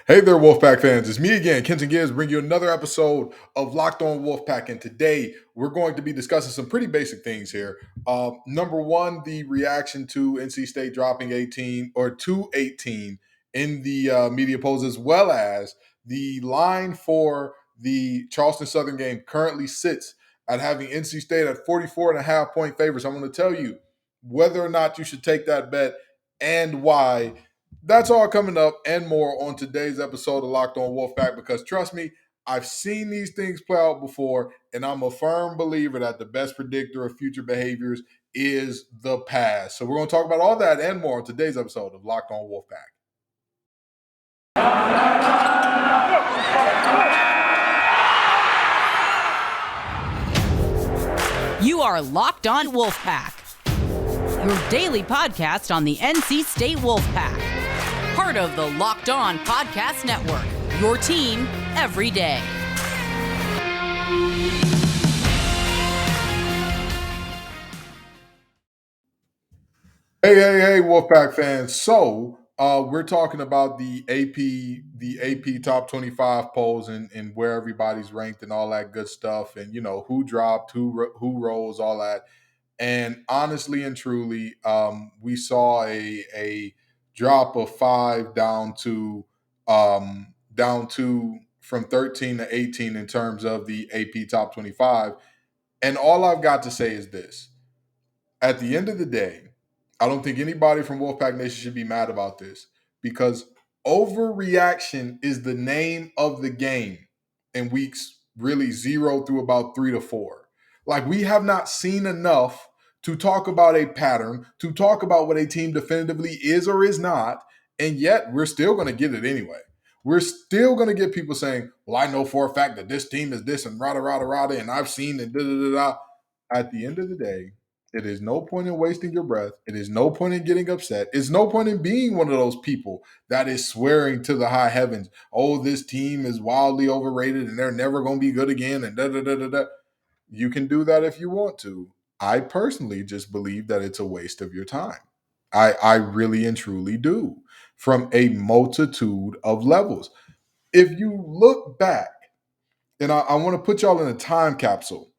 Hey there, Wolfpack fans. It's me again, Kenton Gibbs, bringing you another episode of Locked On Wolfpack. And today we're going to be discussing some pretty basic things here. Number one, the reaction to NC State dropping 18 or to 18 in the media polls, as well as the line for the Charleston Southern game currently sits at having NC State at 44.5 point favorites. I'm going to tell you whether or not you should take that bet and why. That's all coming up and more on today's episode of Locked On Wolfpack, because trust me, I've seen these things play out before, and I'm a firm believer that the best predictor of future behaviors is the past. So we're going to talk about all that and more on today's episode of Locked On Wolfpack. You are Locked On Wolfpack, your daily podcast on the NC State Wolfpack. Part of the Locked On Podcast Network, your team every day. Hey, Wolfpack fans. So we're talking about the AP top 25 polls and where everybody's ranked and all that good stuff, and who dropped, who rose, all that. And honestly and truly, we saw a drop of 5 down to from 13 to 18 in terms of the AP top 25. And all I've got to say is this: at the end of the day, I don't think anybody from Wolfpack Nation should be mad about this, because overreaction is the name of the game in weeks really 0 through about 3 to 4. Like, we have not seen enough to talk about a pattern, to talk about what a team definitively is or is not, and yet we're still going to get it anyway. We're still going to get people saying, well, I know for a fact that this team is this and rada, rada, rada, and I've seen it, da, da, da, da. At the end of the day, it is no point in wasting your breath. It is no point in getting upset. It's no point in being one of those people that is swearing to the high heavens, oh, this team is wildly overrated and they're never going to be good again, and da da da da da. You can do that if you want to. I personally just believe that it's a waste of your time. I really and truly do, from a multitude of levels. If you look back, and I want to put y'all in a time capsule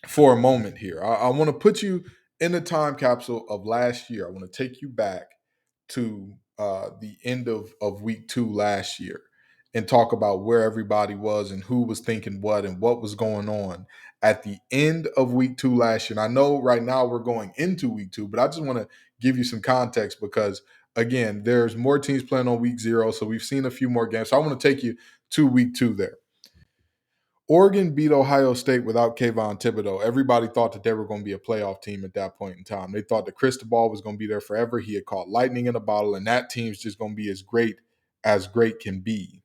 for a moment here. I want to put you in the time capsule of last year. I want to take you back to the end of week 2 last year and talk about where everybody was and who was thinking what and what was going on at the end of week 2 last year. And I know right now we're going into week 2, but I just want to give you some context because, again, there's more teams playing on week 0. So we've seen a few more games. So I want to take you to week 2 there. Oregon beat Ohio State without Kayvon Thibodeau. Everybody thought that they were going to be a playoff team at that point in time. They thought that Cristobal was going to be there forever. He had caught lightning in a bottle, and that team's just going to be as great can be.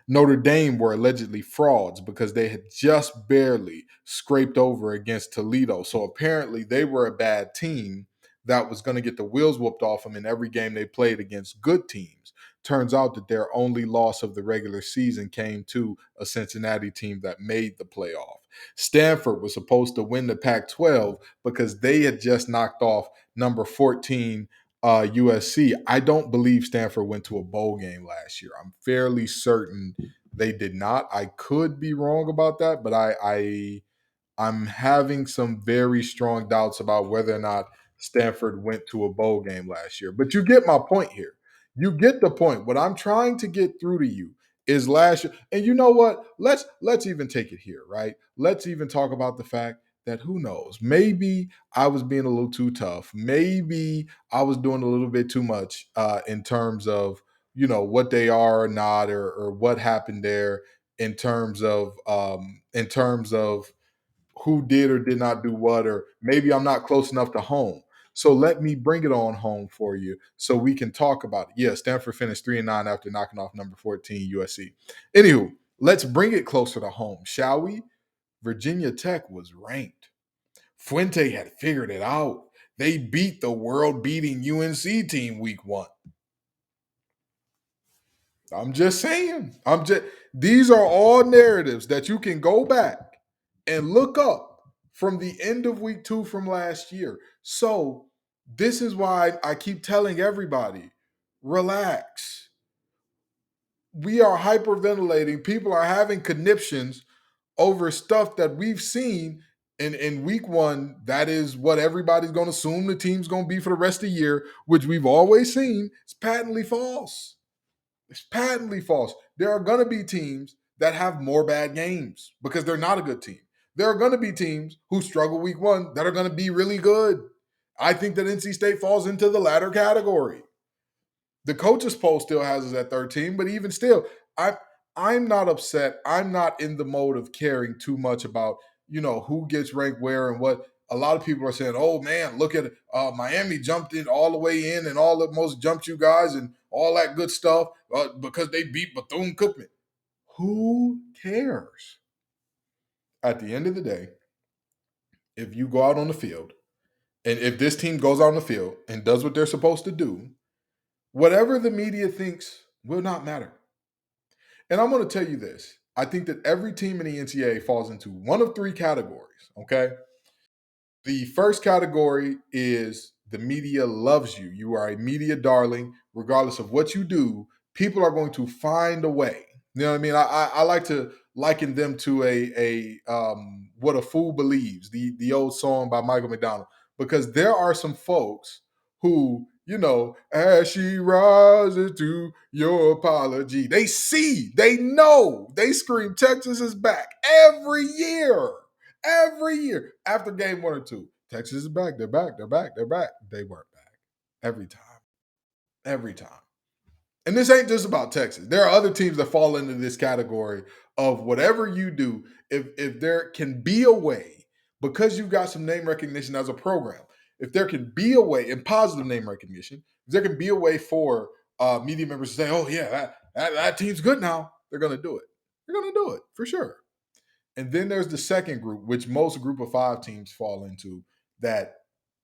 Notre Dame were allegedly frauds because they had just barely scraped over against Toledo. So apparently they were a bad team that was going to get the wheels whooped off them in every game they played against good teams. Turns out that their only loss of the regular season came to a Cincinnati team that made the playoff. Stanford was supposed to win the Pac-12 because they had just knocked off number 14 USC. I don't believe Stanford went to a bowl game last year. I'm fairly certain they did not. I could be wrong about that, but I'm having some very strong doubts about whether or not Stanford went to a bowl game last year. But you get my point here. You get the point. What I'm trying to get through to you is last year. And you know what? Let's even take it here, right? Let's even talk about the fact that, who knows, maybe I was being a little too tough. Maybe I was doing a little bit too much in terms of, what they are or not, or what happened there in terms of who did or did not do what, or maybe I'm not close enough to home. So let me bring it on home for you so we can talk about it. Yeah, Stanford finished 3-9 after knocking off number 14 USC. Anywho, let's bring it closer to home, shall we? Virginia Tech was ranked. Fuente had figured it out. They beat the world-beating UNC team week 1. I'm just saying. These are all narratives that you can go back and look up from the end of week 2 from last year. So this is why I keep telling everybody, relax. we are hyperventilating. People are having conniptions over stuff that we've seen in week one. That is what everybody's going to assume the team's going to be for the rest of the year, which we've always seen. It's patently false. It's patently false. There are going to be teams that have more bad games because they're not a good team. There are going to be teams who struggle week one that are going to be really good. I think that NC State falls into the latter category. The coaches poll still has us at 13, but even still, I'm not upset. I'm not in the mode of caring too much about, who gets ranked where and what. A lot of people are saying, "Oh man, look at Miami jumped in all the way in and all the most jumped you guys and all that good stuff because they beat Bethune Cookman." Who cares? At the end of the day, if you go out on the field and if this team goes out on the field and does what they're supposed to do, whatever the media thinks will not matter. And I'm going to tell you this. I think that every team in the NCAA falls into one of three categories, okay? The first category is the media loves you. You are a media darling. Regardless of what you do, people are going to find a way. You know what I mean? I like to liken them to a what a fool believes, the old song by Michael McDonald, because there are some folks who, as she rises to your apology, they see, they know, they scream, Texas is back every year. Every year after game one or two, Texas is back. They're back. They're back. They're back. They weren't back. Every time. Every time. And this ain't just about Texas. There are other teams that fall into this category of whatever you do, if there can be a way, because you've got some name recognition as a program, if there can be a way, in positive name recognition, if there can be a way for media members to say, "Oh yeah, that team's good now," they're going to do it. They're going to do it for sure. And then there's the second group, which most group of five teams fall into, that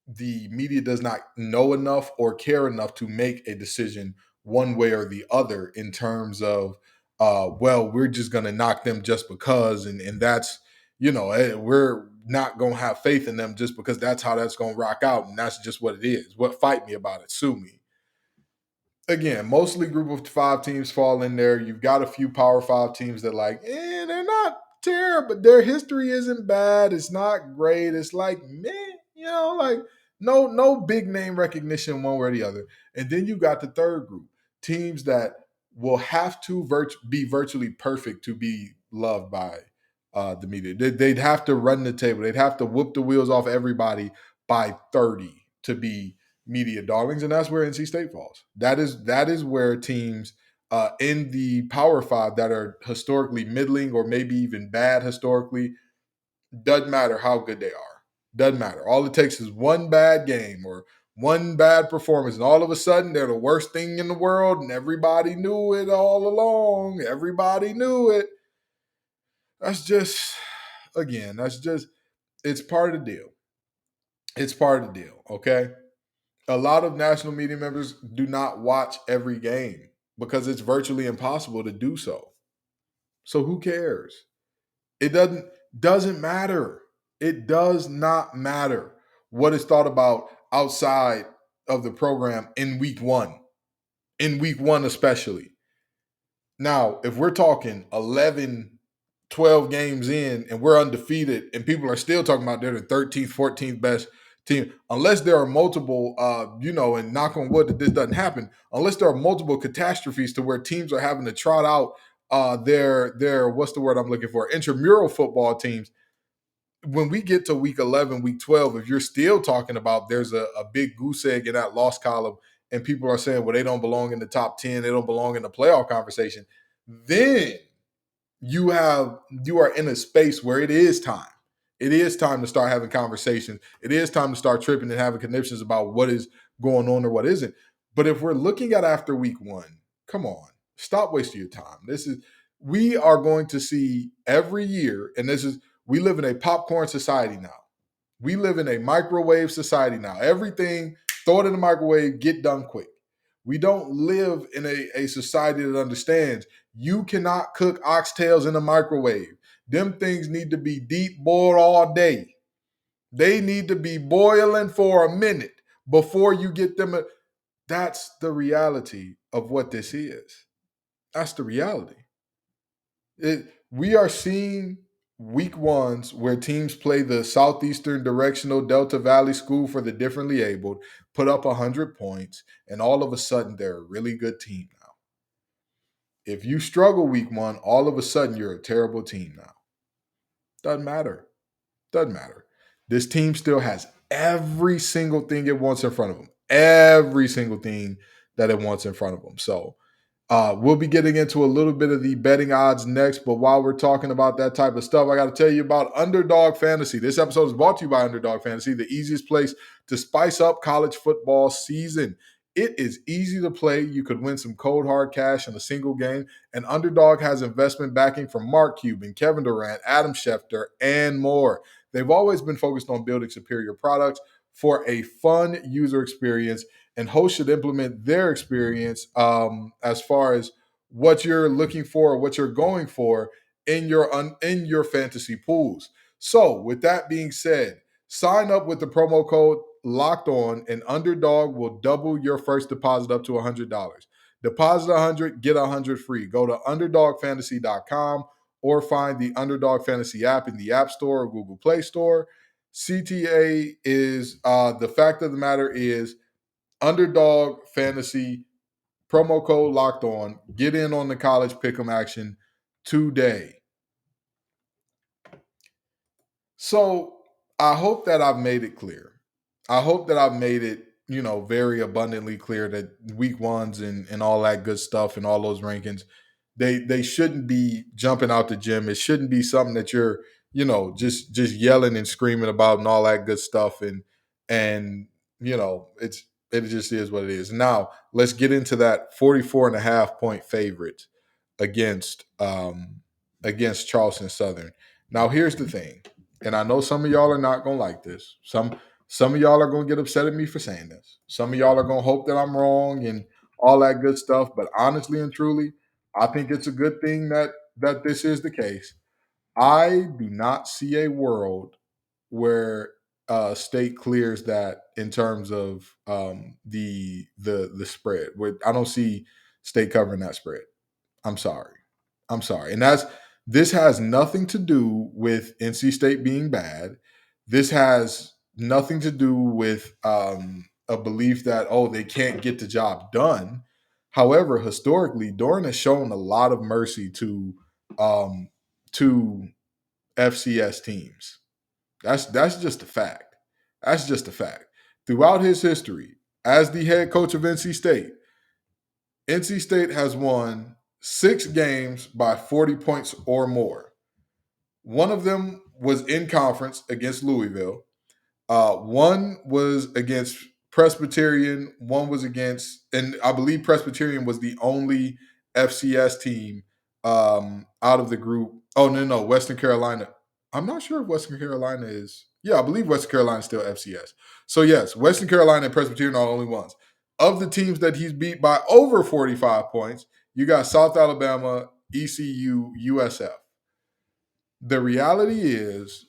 the media does not know enough or care enough to make a decision one way or the other in terms of, well, we're just going to knock them just because. And that's, we're not going to have faith in them just because that's how that's going to rock out. And that's just what it is. What fight me about it, sue me. Again, mostly group of five teams fall in there. You've got a few power five teams that they're not terrible, but their history isn't bad. It's not great. It's like, man, like no big name recognition one way or the other. And then you got the third group, teams that will have to be virtually perfect to be loved by the media. They'd have to run the table. They'd have to whoop the wheels off everybody by 30 to be media darlings, and that's where NC State falls. That is where teams in the Power Five that are historically middling or maybe even bad historically, doesn't matter how good they are. Doesn't matter. All it takes is one bad game or one bad performance, and all of a sudden they're the worst thing in the world, and everybody knew it all along. Everybody knew it. That's just, again, it's part of the deal. It's part of the deal, okay? A lot of national media members do not watch every game because it's virtually impossible to do so. So who cares? It doesn't matter. It does not matter what is thought about outside of the program in week one. In week one especially. Now, if we're talking 11, 12 games in and we're undefeated and people are still talking about they're the 13th, 14th best team, unless there are multiple, and knock on wood that this doesn't happen, unless there are multiple catastrophes to where teams are having to trot out their what's the word I'm looking for, intramural football teams. When we get to week 11, week 12, if you're still talking about there's a big goose egg in that loss column and people are saying, well, they don't belong in the top 10, they don't belong in the playoff conversation, then you are in a space where it is time. It is time to start having conversations. It is time to start tripping and having conniptions about what is going on or what isn't. But if we're looking at after week one, come on, stop wasting your time. We are going to see every year, and we live in a popcorn society now. We live in a microwave society now. Everything, throw it in the microwave, get done quick. We don't live in a society that understands you cannot cook oxtails in a microwave. Them things need to be deep boiled all day. They need to be boiling for a minute before you get them. That's the reality of what this is. That's the reality. We are seeing week ones where teams play the Southeastern Directional Delta Valley School for the Differently Abled, put up 100 points, and all of a sudden they're a really good team now. If you struggle week one, all of a sudden you're a terrible team now. Doesn't matter. Doesn't matter. This team still has every single thing it wants in front of them. Every single thing that it wants in front of them. So we'll be getting into a little bit of the betting odds next, but while we're talking about that type of stuff, I got to tell you about Underdog Fantasy. This episode is brought to you by Underdog Fantasy, the easiest place to spice up college football season. It is easy to play. You could win some cold hard cash in a single game, and Underdog has investment backing from Mark Cuban, Kevin Durant, Adam Schefter, and more. They've always been focused on building superior products for a fun user experience, and hosts should implement their experience as far as what you're looking for or what you're going for in your fantasy pools. So, with that being said, sign up with the promo code Locked On, and Underdog will double your first deposit up to $100. Deposit 100, get 100 free. Go to underdogfantasy.com or find the Underdog Fantasy app in the App Store or Google Play Store. CTA is the fact of the matter is Underdog Fantasy, promo code Locked On. Get in on the college pick'em action today. So I hope that I've made it clear. I hope that I've made it, very abundantly clear that week ones and all that good stuff and all those rankings, they shouldn't be jumping out the gym. It shouldn't be something that you're, just yelling and screaming about and all that good stuff. And it just is what it is. Now let's get into that 44.5 point favorite against against Charleston Southern. Now here's the thing, and I know some of y'all are not gonna like this. Some of y'all are gonna get upset at me for saying this. Some of y'all are gonna hope that I'm wrong and all that good stuff. But honestly and truly, I think it's a good thing that this is the case. I do not see a world where state clears that in terms of the spread. I don't see state covering that spread. I'm sorry. I'm sorry. And this has nothing to do with NC State being bad. This has nothing to do with a belief that, oh, they can't get the job done. However, historically, Doran has shown a lot of mercy um, to FCS teams. That's just a fact. That's just a fact. Throughout his history as the head coach of NC State has won 6 games by 40 points or more. One of them was in conference against Louisville. One was against Presbyterian. One was against, and I believe Presbyterian was the only FCS team out of the group. Oh no, Western Carolina. I'm not sure if Western Carolina is. Yeah, I believe Western Carolina is still FCS. So yes, Western Carolina and Presbyterian are the only ones. Of the teams that he's beat by over 45 points, you got South Alabama, ECU, USF. The reality is,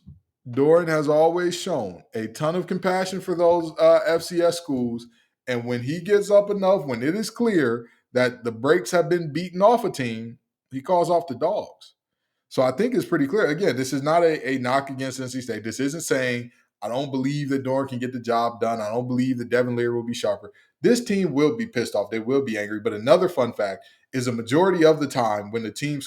Doran has always shown a ton of compassion for those FCS schools. And when he gets up enough, when it is clear that the brakes have been beaten off a team, he calls off the dogs. So I think it's pretty clear. Again, this is not a knock against NC State. This isn't saying I don't believe that Doran can get the job done. I don't believe that Devin Leary will be sharper. This team will be pissed off. They will be angry. But another fun fact is a majority of the time when the team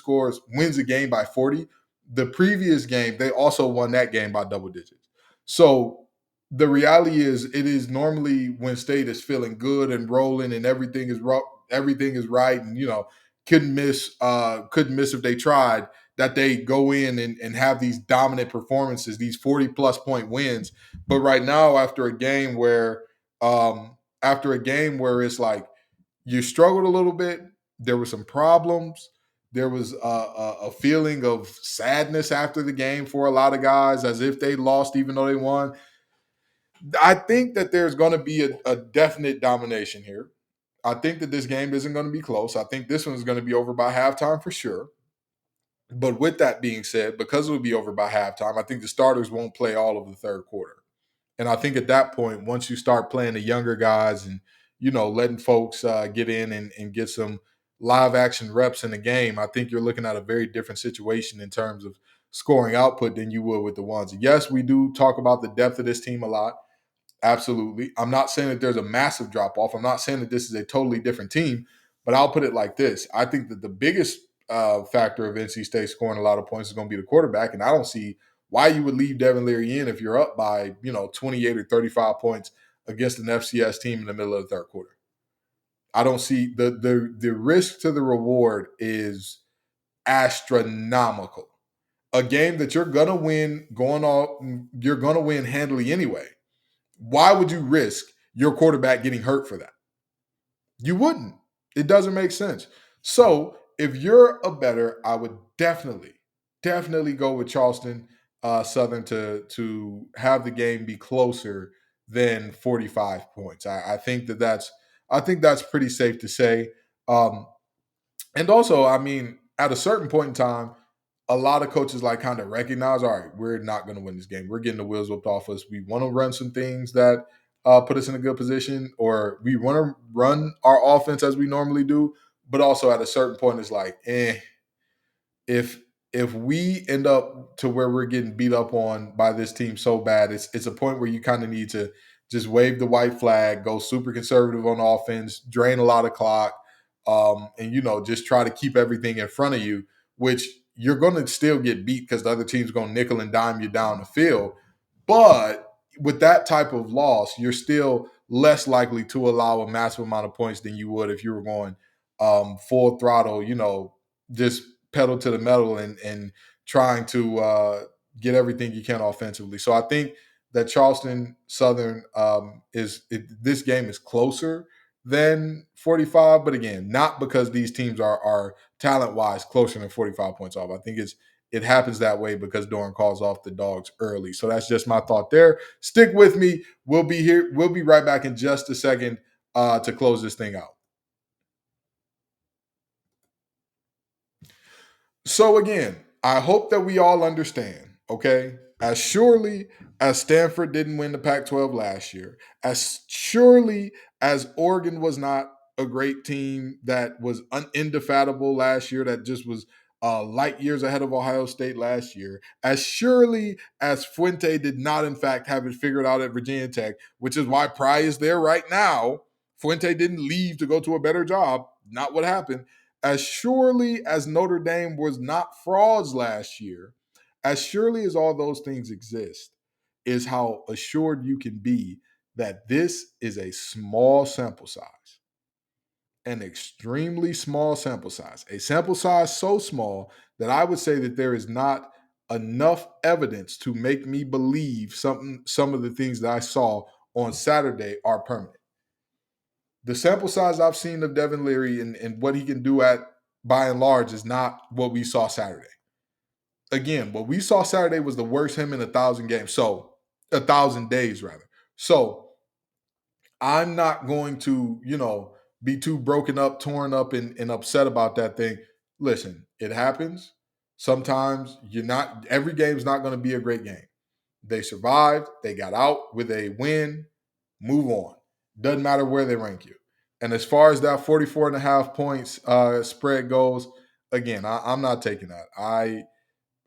wins a game by 40, the previous game, they also won that game by double digits. So the reality is, it is normally when State is feeling good and rolling and everything is right, and couldn't miss if they tried, that they go in and have these dominant performances, these 40 plus point wins. But right now, after a game where it's like you struggled a little bit, there were some problems. There was a feeling of sadness after the game for a lot of guys, as if they lost even though they won. I think that there's going to be a definite domination here. I think that this game isn't going to be close. I think this one's going to be over by halftime for sure. But with that being said, because it will be over by halftime, I think the starters won't play all of the third quarter. And I think at that point, once you start playing the younger guys and letting folks get in and get some live action reps in a game, I think you're looking at a very different situation in terms of scoring output than you would with the ones. Yes, we do talk about the depth of this team a lot. Absolutely. I'm not saying that there's a massive drop off. I'm not saying that this is a totally different team, but I'll put it like this. I think that the biggest factor of NC State scoring a lot of points is going to be the quarterback. And I don't see why you would leave Devin Leary in if you're up by, 28 or 35 points against an FCS team in the middle of the third quarter. I don't see the risk to the reward is astronomical. A game that you're going to win you're going to win handily anyway. Why would you risk your quarterback getting hurt for that? You wouldn't. It doesn't make sense. So if you're a bettor, I would definitely go with Charleston Southern to have the game be closer than 45 points. I think that's pretty safe to say. And also, I mean, at a certain point in time, a lot of coaches kind of recognize, all right, we're not going to win this game. We're getting the wheels whipped off us. We want to run some things that put us in a good position, or we want to run our offense as we normally do. But also at a certain point, it's like, if we end up to where we're getting beat up on by this team so bad, it's a point where you kind of need to just wave the white flag, go super conservative on offense, drain a lot of clock, and just try to keep everything in front of you, which you're going to still get beat because the other team's going to nickel and dime you down the field. But with that type of loss, you're still less likely to allow a massive amount of points than you would if you were going full throttle, just pedal to the metal and trying to get everything you can offensively. So I think that Charleston Southern this game is closer than 45, but again, not because these teams are talent-wise closer than 45 points off. I think it happens that way because Doran calls off the dogs early. So that's just my thought there. Stick with me. We'll be here. We'll be right back in just a second to close this thing out. So again, I hope that we all understand, okay? As surely as Stanford didn't win the Pac-12 last year, as surely as Oregon was not a great team that was indefatigable last year, that just was light years ahead of Ohio State last year, as surely as Fuente did not, in fact, have it figured out at Virginia Tech, which is why Pry is there right now. Fuente didn't leave to go to a better job. Not what happened. As surely as Notre Dame was not frauds last year, as surely as all those things exist, is how assured you can be that this is a small sample size, an extremely small sample size, a sample size so small that I would say that there is not enough evidence to make me believe some of the things that I saw on Saturday are permanent. The sample size I've seen of Devin Leary and what he can do at, by and large, is not what we saw Saturday. Again, what we saw Saturday was the worst him in 1,000 games. So 1,000 days, rather. So I'm not going to, be too broken up, torn up, and upset about that thing. Listen, it happens. Sometimes every game's not going to be a great game. They survived. They got out with a win. Move on. Doesn't matter where they rank you. And as far as that 44.5 points spread goes, again, I'm not taking that.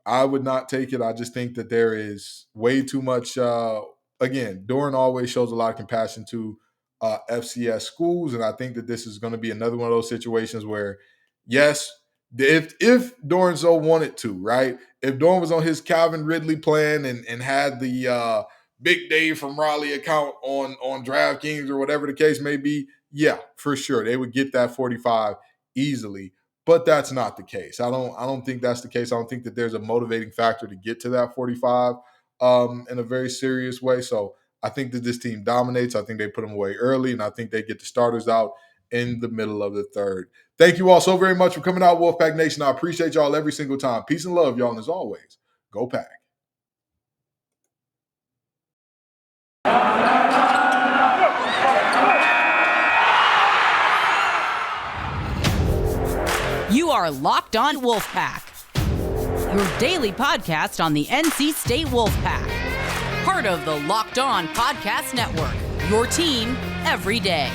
I would not take it. I just think that there is way too much. Again, Doran always shows a lot of compassion to FCS schools, and I think that this is going to be another one of those situations where, yes, if Doran so wanted to, right? If Doran was on his Calvin Ridley plan and had the Big Dave from Raleigh account on DraftKings or whatever the case may be, yeah, for sure, they would get that 45 easily. But that's not the case. I don't think that's the case. I don't think that there's a motivating factor to get to that 45 in a very serious way. So I think that this team dominates. I think they put them away early, and I think they get the starters out in the middle of the third. Thank you all so very much for coming out, Wolfpack Nation. I appreciate y'all every single time. Peace and love, y'all. And as always, go Pack. You are Locked On Wolfpack, your daily podcast on the NC State Wolfpack, part of the Locked On Podcast Network, your team every day.